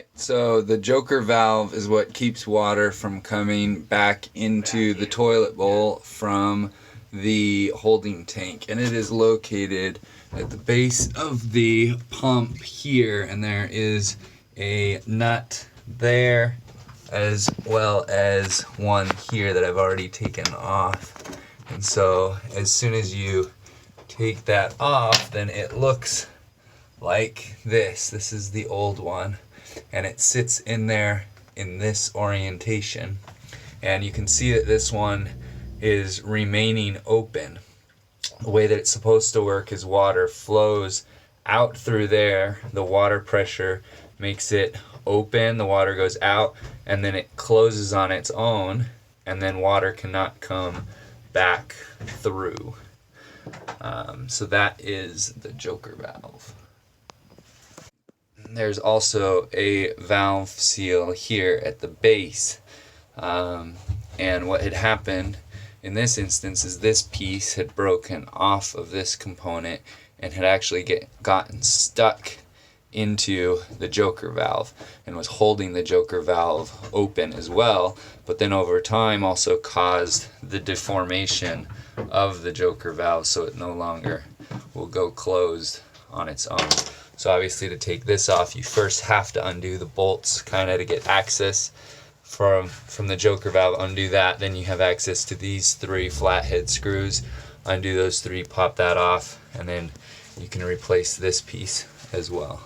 Alright, so the joker valve is what keeps water from coming back into the toilet bowl from the holding tank, and it is located at the base of the pump here, and there is a nut there as well as one here that I've already taken off. And so as soon as you take that off, then it looks like this. This is the old one, and it sits in there in this orientation, and you can see that this one is remaining open. The way that it's supposed to work is water flows out through there, the water pressure makes it open, the water goes out, and then it closes on its own, and then water cannot come back through. So that is the joker valve. There's also a valve seal here at the base, and what had happened in this instance is this piece had broken off of this component and had actually gotten stuck into the joker valve and was holding the joker valve open as well, but then over time also caused the deformation of the joker valve so it no longer will go closed on its own. So obviously to take this off, you first have to undo the bolts kind of to get access from the joker valve. Undo that, then you have access to these three flathead screws. Undo those three, pop that off, and then you can replace this piece as well.